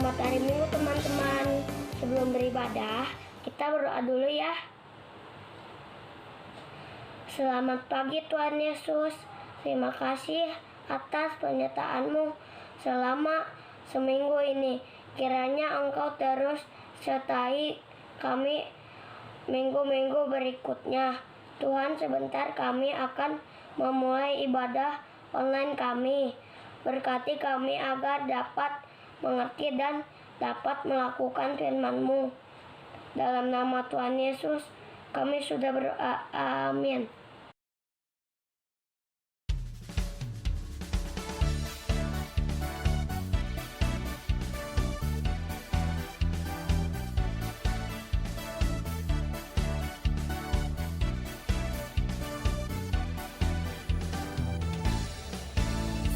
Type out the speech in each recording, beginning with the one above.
Selamat hari Minggu teman-teman. Sebelum beribadah, kita berdoa dulu ya. Selamat pagi Tuhan Yesus. Terima kasih atas penyertaan-Mu selama seminggu ini. Kiranya Engkau terus sertai kami minggu-minggu berikutnya. Tuhan, sebentar kami akan memulai ibadah online kami. Berkati kami agar dapat mengerti dan dapat melakukan firman-Mu. Dalam nama Tuhan Yesus, kami sudah berdoa. Amin.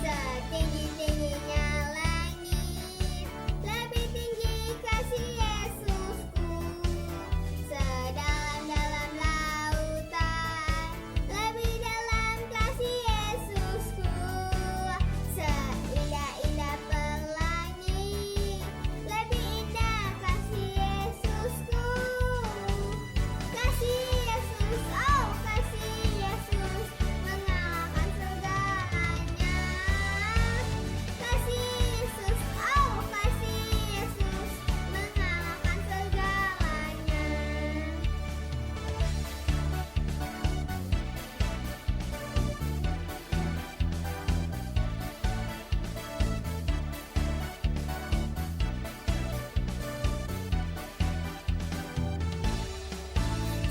Setinggi-tingginya langit, lebih tinggi kasih Yesusku. Sedalam-dalam lautan, lebih dalam kasih Yesusku. Seindah-indah pelangi, lebih indah kasih Yesusku. Kasih Yesus, oh kasih Yesus, mengalahkan segalanya. Kasih Yesus, oh kasih Yesus, mengalahkan segalanya.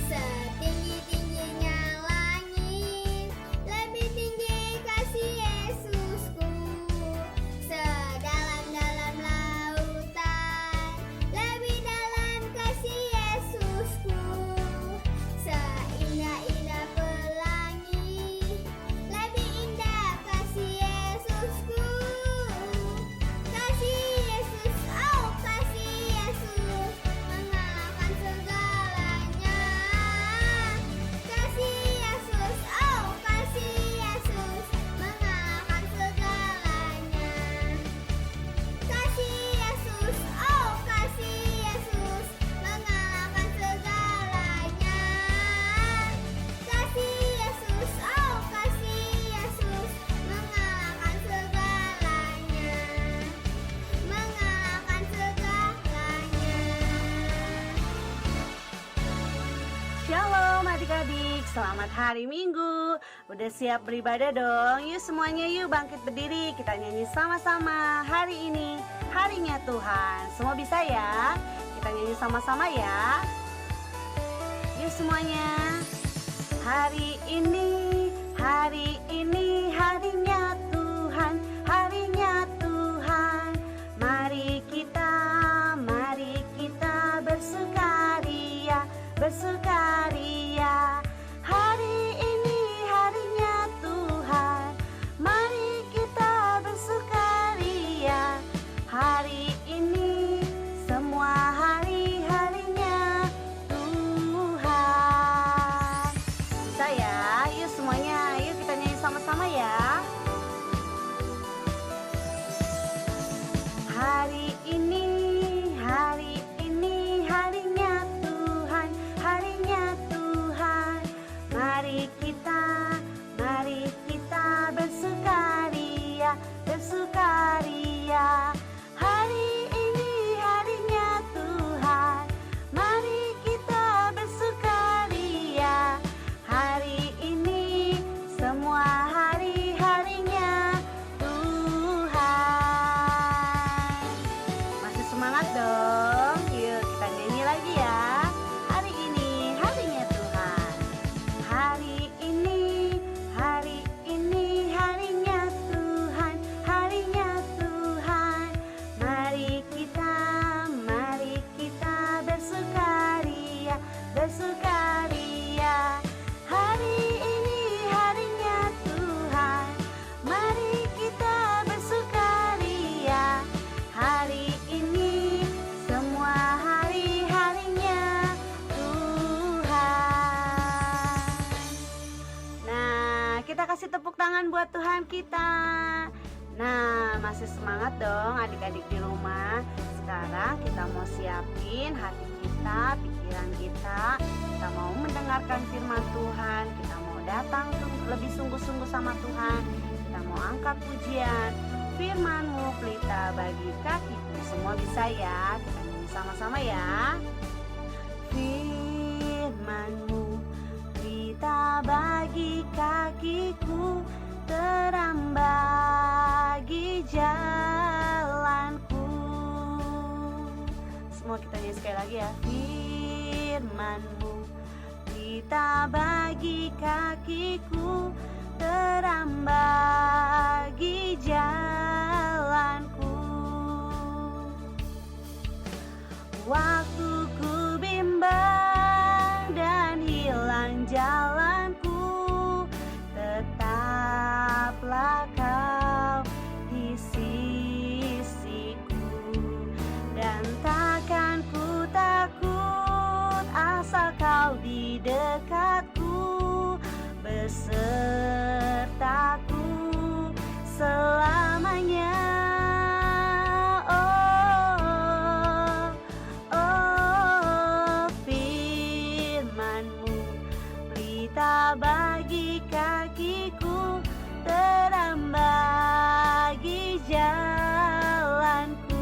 Setinggi-tingginya langit, lebih tinggi kasih Yesusku. Sedalam-dalam lautan, lebih dalam kasih Yesusku. Seindah-indah pelangi, lebih indah kasih Yesusku. Kasih Yesus, oh kasih Yesus, mengalahkan segalanya. Kasih Yesus, oh kasih Yesus, mengalahkan segalanya. Kasih Yesus, oh kasih Yesus, mengalahkan segalanya. Kasih Yesus, oh kasih Yesus, mengalahkan segalanya. Mengalahkan segalanya. Shalom adik-adik, selamat hari Minggu. Udah siap beribadah dong? Yuk semuanya yuk bangkit berdiri. Kita nyanyi sama-sama. Hari ini harinya Tuhan. Semua bisa ya? Kita nyanyi sama-sama ya. Yuk semuanya. Hari ini harinya Tuhan. Harinya Tuhan. Mari kita bersukaria, bersukaria. Hari ini harinya Tuhan. Mari kita bersukaria. Hari ini semua hari-harinya Tuhan. Saya, yuk semuanya, yuk kita nyanyi sama-sama ya. Hari ini harinya Tuhan, harinya Tuhan. Mari kita bersukaria, bersukaria. Hari ini harinya Tuhan. Mari kita bersukaria. Hari ini semua hari-harinya Tuhan. Masih semangat dong? Yuk kita nyanyi lagi ya. Hari ini harinya Tuhan. Hari ini harinya Tuhan. Harinya Tuhan. Mari kita bersukaria, bersukaria. Hari ini harinya Tuhan. Mari kita bersukaria. Hari ini semua hari-harinya Tuhan. Nah, kita kasih tepuk tangan buat Tuhan kita. Nah, masih semangat dong adik-adik di rumah. Sekarang kita mau siapin hati kita, pikiran kita. Kita mau mendengarkan firman Tuhan. Kita mau datang lebih sungguh-sungguh sama Tuhan. Kita mau angkat pujian. Firman-Mu pelita bagi kakiku. Semua bisa ya? Kita nyanyi sama-sama ya. Firman-Mu pelita bagi kakiku, terang bagi jalanku. Semua kita nyanyi sekali lagi ya. Firman-Mu pelita bagi kakiku, terang bagi jalanku. Waktu ku bimbang dan hilang jalanku, tetaplah Kau di sisiku, dan takkan ku takut asal Kau di dekatku, besertaku selamanya. Firman-Mu pelita bagi kakiku, terang bagi jalanku.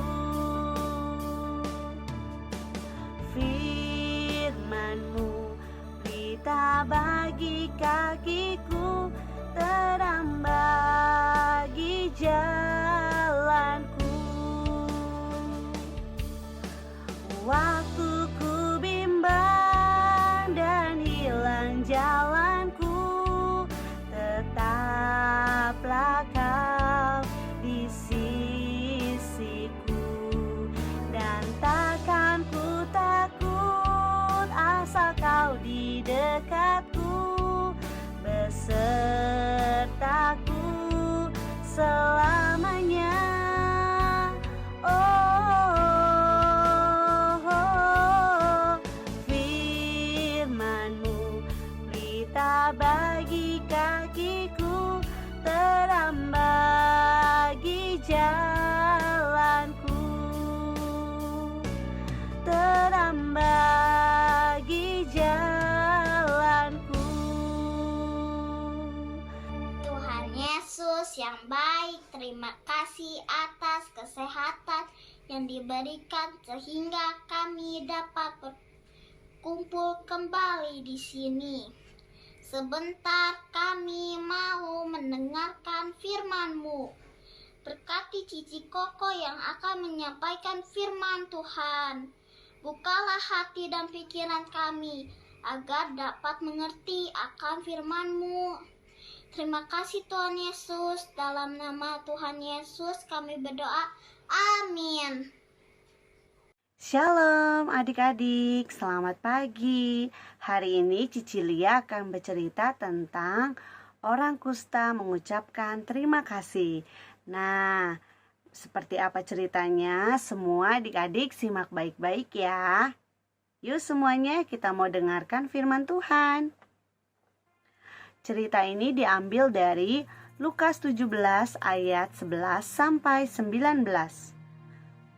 Firman-Mu pelita bagi kakiku, terang bagi jalanku. Waktu ku bimbang dan hilang jalanku, tetaplah Kau di sisiku, dan takkan ku takut asal Kau di dekatku, besertaku selamanya. Firman-Mu pelita bagi kakiku, terang bagi jalanku, terang bagi jalanku. Tuhan Yesus yang baik, terima kasih atas kesehatan yang diberikan sehingga kami dapat berkumpul kembali di sini. Sebentar kami mau mendengarkan firman-Mu. Berkati Cici Koko yang akan menyampaikan firman Tuhan. Bukalah hati dan pikiran kami agar dapat mengerti akan firman-Mu. Terima kasih Tuhan Yesus. Dalam nama Tuhan Yesus kami berdoa. Amin. Shalom adik-adik, selamat pagi. Hari ini Cici Lia akan bercerita tentang orang kusta mengucapkan terima kasih. Nah, seperti apa ceritanya? Semua adik-adik simak baik-baik ya. Yuk semuanya kita mau dengarkan firman Tuhan. Cerita ini diambil dari Lukas 17 ayat 11 sampai 19.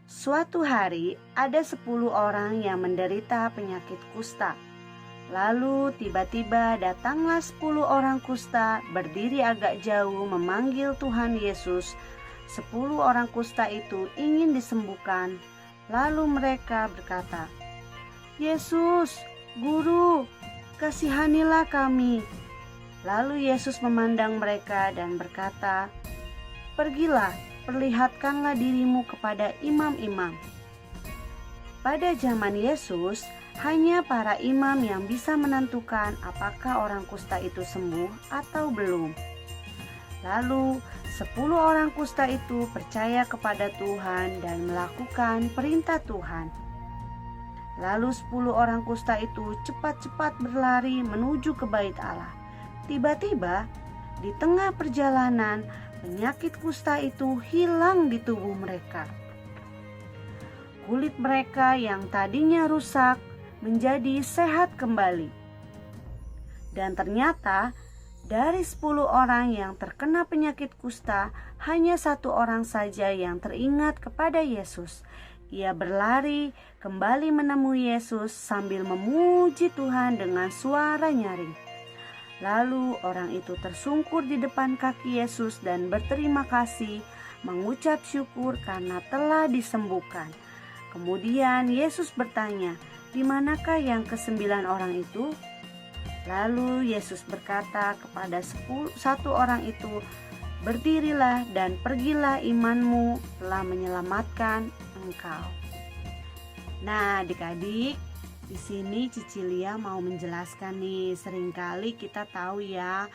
Suatu hari ada 10 orang yang menderita penyakit kusta. Lalu tiba-tiba datanglah 10 orang kusta berdiri agak jauh memanggil Tuhan Yesus. 10 orang kusta itu ingin disembuhkan. Lalu mereka berkata, "Yesus, Guru, kasihanilah kami." Lalu Yesus memandang mereka dan berkata, "Pergilah, perlihatkanlah dirimu kepada imam-imam." Pada zaman Yesus, hanya para imam yang bisa menentukan apakah orang kusta itu sembuh atau belum. Lalu 10 orang kusta itu percaya kepada Tuhan dan melakukan perintah Tuhan. Lalu 10 orang kusta itu cepat-cepat berlari menuju ke bait Allah. Tiba-tiba di tengah perjalanan penyakit kusta itu hilang di tubuh mereka. Kulit mereka yang tadinya rusak menjadi sehat kembali. Dan ternyata Dari 10 orang yang terkena penyakit kusta, hanya 1 orang saja yang teringat kepada Yesus. Ia berlari kembali menemui Yesus sambil memuji Tuhan dengan suara nyaring. Lalu orang itu tersungkur di depan kaki Yesus dan berterima kasih, mengucap syukur karena telah disembuhkan. Kemudian Yesus bertanya, "Di manakah yang ke-9 orang itu?" Lalu Yesus berkata kepada 1 orang itu, "Berdirilah dan pergilah, imanmu telah menyelamatkan engkau." Nah, adik-adik, di sini Cicilia mau menjelaskan nih, seringkali kita tahu ya,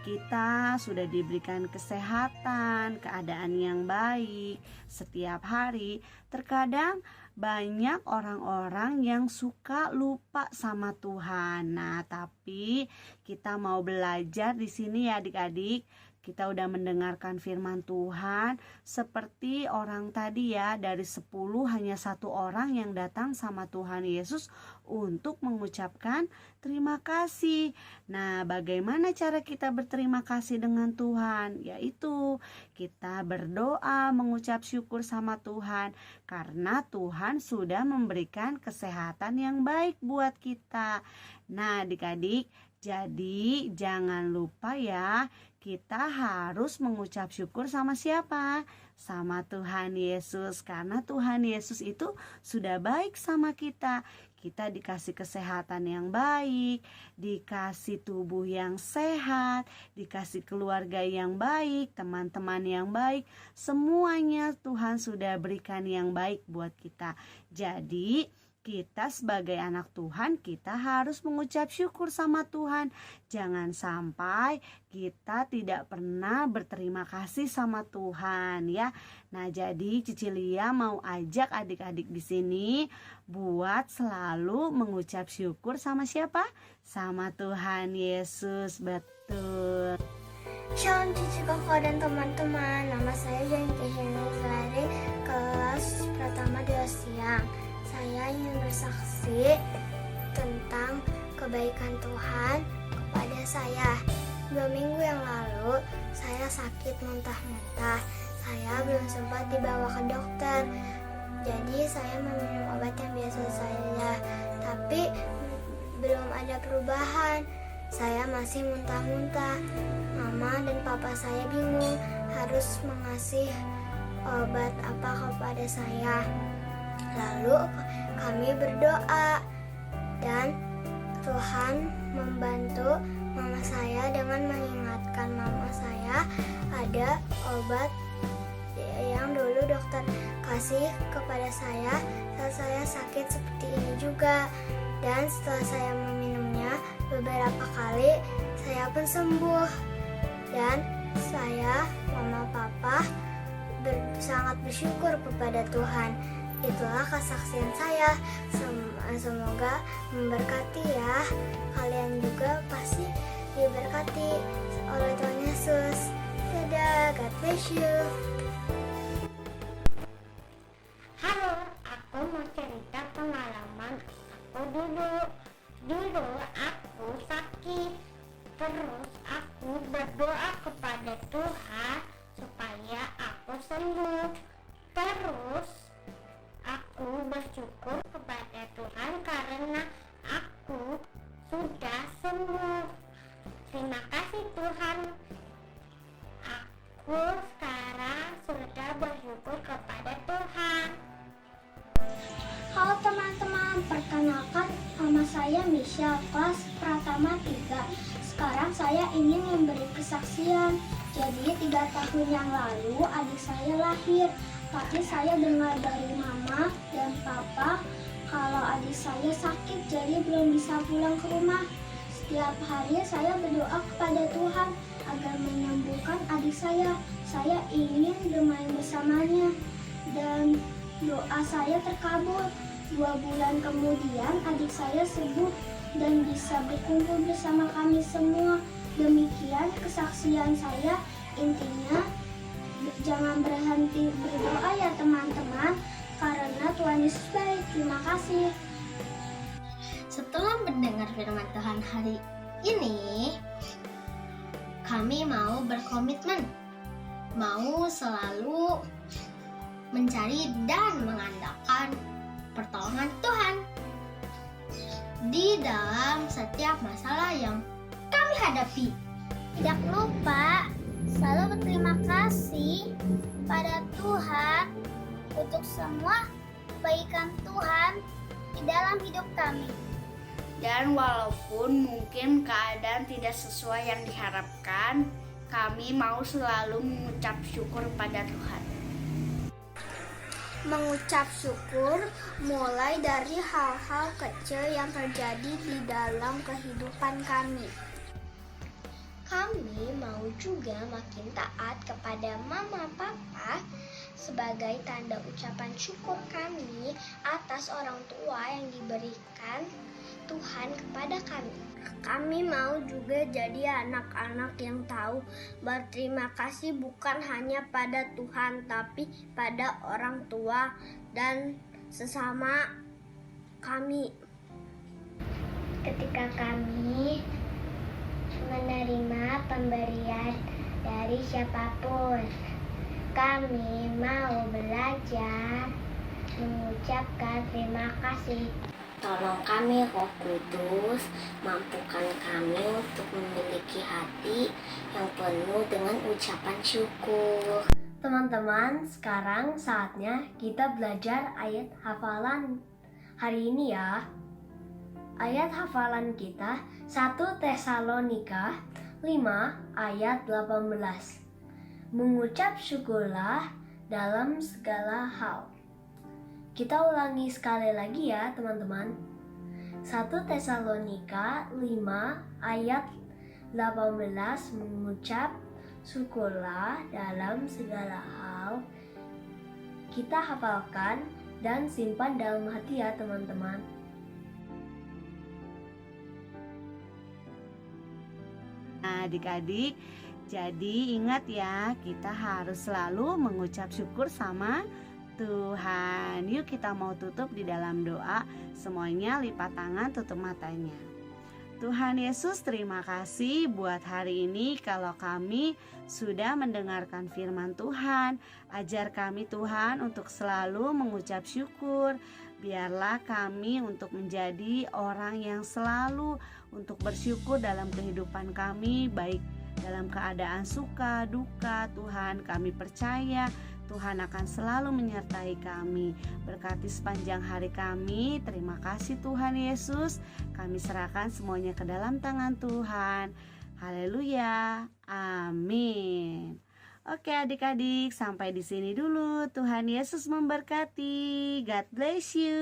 kita sudah diberikan kesehatan, keadaan yang baik setiap hari. Terkadang banyak orang-orang yang suka lupa sama Tuhan. Nah, tapi kita mau belajar di sini ya adik-adik. Kita udah mendengarkan firman Tuhan, seperti orang tadi ya, dari 10 hanya 1 orang yang datang sama Tuhan Yesus untuk mengucapkan terima kasih. Nah, bagaimana cara kita berterima kasih dengan Tuhan? Yaitu kita berdoa, mengucap syukur sama Tuhan, karena Tuhan sudah memberikan kesehatan yang baik buat kita. Nah, adik-adik, jadi jangan lupa ya, kita harus mengucap syukur sama siapa? Sama Tuhan Yesus, karena Tuhan Yesus itu sudah baik sama kita. Kita dikasih kesehatan yang baik, dikasih tubuh yang sehat, dikasih keluarga yang baik, teman-teman yang baik. Semuanya Tuhan sudah berikan yang baik buat kita. Jadi kita sebagai anak Tuhan, kita harus mengucap syukur sama Tuhan. Jangan sampai kita tidak pernah berterima kasih sama Tuhan ya. Nah, jadi Cicilia mau ajak adik-adik di sini buat selalu mengucap syukur sama siapa? Sama Tuhan Yesus, betul. Shalom Cici Koko dan teman-teman. Nama saya Janki Henry, kelas pertama 2 siang. Saya ingin bersaksi tentang kebaikan Tuhan kepada saya. 2 minggu yang lalu, saya sakit muntah-muntah. Saya belum sempat dibawa ke dokter. Jadi saya meminum obat yang biasa saja. Tapi belum ada perubahan. Saya masih muntah-muntah. Mama dan papa saya bingung harus mengasih obat apa kepada saya. Lalu kami berdoa dan Tuhan membantu mama saya dengan mengingatkan mama saya ada obat yang dulu dokter kasih kepada saya saat saya sakit seperti ini juga. Dan setelah saya meminumnya beberapa kali, saya pun sembuh. Dan saya, mama, papa sangat bersyukur kepada Tuhan. Itulah kesaksian saya. Semoga memberkati ya. Kalian juga pasti diberkati oleh Tuhan Yesus. Dadah, God bless you. Halo, aku mau cerita pengalaman aku dulu aku sakit. Terus aku berdoa kepada Tuhan supaya aku sembuh. Terus aku bersyukur kepada Tuhan karena aku sudah sembuh. Terima kasih Tuhan. Aku sekarang sudah bersyukur kepada Tuhan. Halo teman-teman, perkenalkan nama saya Michelle, kelas pratama 3. Sekarang saya ingin memberi kesaksian. Jadi 3 tahun yang lalu adik saya lahir. Tapi saya dengar dari mama dan papa kalau adik saya sakit jadi belum bisa pulang ke rumah. Setiap hari saya berdoa kepada Tuhan agar menyembuhkan adik saya. Saya ingin bermain bersamanya dan doa saya terkabul. 2 bulan kemudian adik saya sembuh dan bisa berkumpul bersama kami semua. Demikian kesaksian saya. Intinya jangan berhenti berdoa ya teman-teman, karena Tuhan Yesus baik. Terima kasih. Setelah mendengar firman Tuhan hari ini, Kami mau berkomitmen, mau selalu mencari dan mengandalkan pertolongan Tuhan di dalam setiap masalah yang kami hadapi. Tidak lupa selalu berterima kasih pada Tuhan untuk semua kebaikan Tuhan di dalam hidup kami. Dan walaupun mungkin keadaan tidak sesuai yang diharapkan, kami mau selalu mengucap syukur pada Tuhan. Mengucap syukur mulai dari hal-hal kecil yang terjadi di dalam kehidupan kami. Kami mau juga makin taat kepada mama papa sebagai tanda ucapan syukur kami atas orang tua yang diberikan Tuhan kepada kami. Kami mau juga jadi anak-anak yang tahu berterima kasih bukan hanya pada Tuhan tapi pada orang tua dan sesama kami. Ketika kami menerima pemberian dari siapapun, kami mau belajar mengucapkan terima kasih. Tolong kami Roh Kudus, mampukan kami untuk memiliki hati yang penuh dengan ucapan syukur. Teman-teman, sekarang saatnya kita belajar ayat hafalan hari ini ya. Ayat hafalan kita 1 Tesalonika 5 ayat 18. Mengucap syukurlah dalam segala hal. Kita ulangi sekali lagi ya teman-teman. 1 Tesalonika 5 ayat 18. Mengucap syukurlah dalam segala hal. Kita hafalkan dan simpan dalam hati ya teman-teman. Nah, adik-adik, jadi ingat ya, kita harus selalu mengucap syukur sama Tuhan. Yuk kita mau tutup di dalam doa. Semuanya lipat tangan, tutup matanya. Tuhan Yesus, terima kasih buat hari ini kalau kami sudah mendengarkan firman Tuhan. Ajar kami Tuhan untuk selalu mengucap syukur. Biarlah kami untuk menjadi orang yang selalu untuk bersyukur dalam kehidupan kami, baik dalam keadaan suka, duka. Tuhan, kami percaya Tuhan akan selalu menyertai kami. Berkati sepanjang hari kami. Terima kasih Tuhan Yesus. Kami serahkan semuanya ke dalam tangan Tuhan. Haleluya. Amin. Oke adik-adik, sampai di sini dulu. Tuhan Yesus memberkati. God bless you.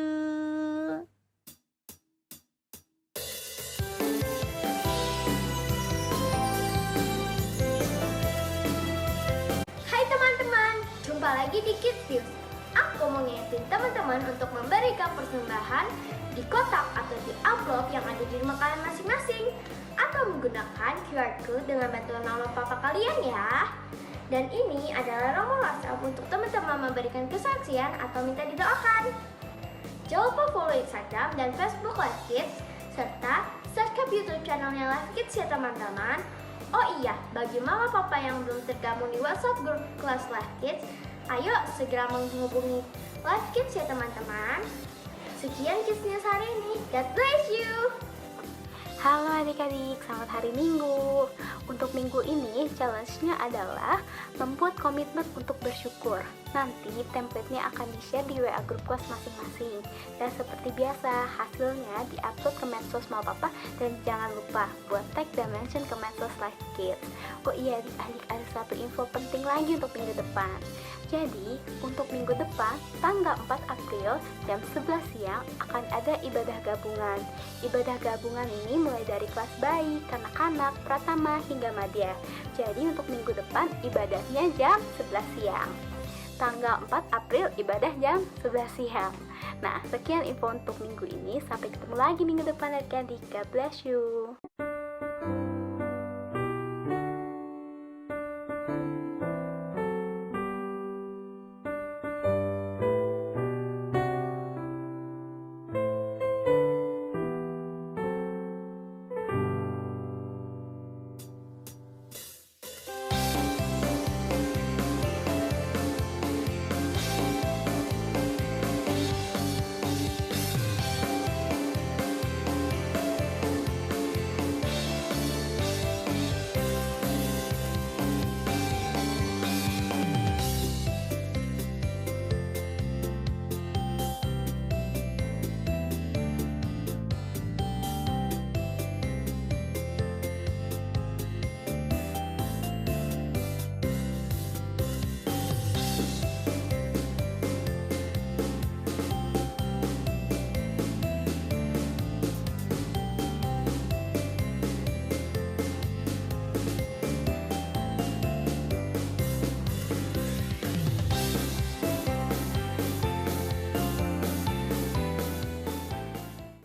Hai teman-teman, jumpa lagi di Kids Tips. Aku mau ngingetin teman-teman untuk memberikan persembahan di kotak atau di amplop yang ada di rumah kalian masing-masing, atau menggunakan QR Code dengan bantuan mama papa kalian ya. Dan ini adalah nomor WhatsApp untuk teman-teman memberikan kesaksian atau minta didoakan. Jangan lupa follow Instagram dan Facebook Live Kids, serta subscribe YouTube channelnya Live Kids ya teman-teman. Oh iya, bagi mama papa yang belum tergabung di WhatsApp grup kelas Live Kids, ayo segera menghubungi Live Kids ya teman-teman. Sekian Kids News hari ini. God bless you. Halo adik-adik, selamat hari Minggu. Untuk minggu ini, challenge-nya adalah membuat komitmen untuk bersyukur. Nanti template-nya akan di-share di WA grup kelas masing-masing. Dan seperti biasa, hasilnya di-upload ke medsos Mama Papa. Dan jangan lupa buat tag dan mention ke medsos Live Kids. Oh iya adik-adik, ada satu info penting lagi untuk minggu depan. Jadi, untuk minggu depan, tanggal 4 April, jam 11 siang, akan ada ibadah gabungan. Ibadah gabungan ini mulai dari kelas bayi, kanak-kanak, pratama, hingga madya. Jadi, untuk minggu depan, ibadahnya jam 11 siang. Tanggal 4 April, ibadah jam 11 siang. Nah, sekian info untuk minggu ini. Sampai ketemu lagi minggu depan, adik-adik. God bless you.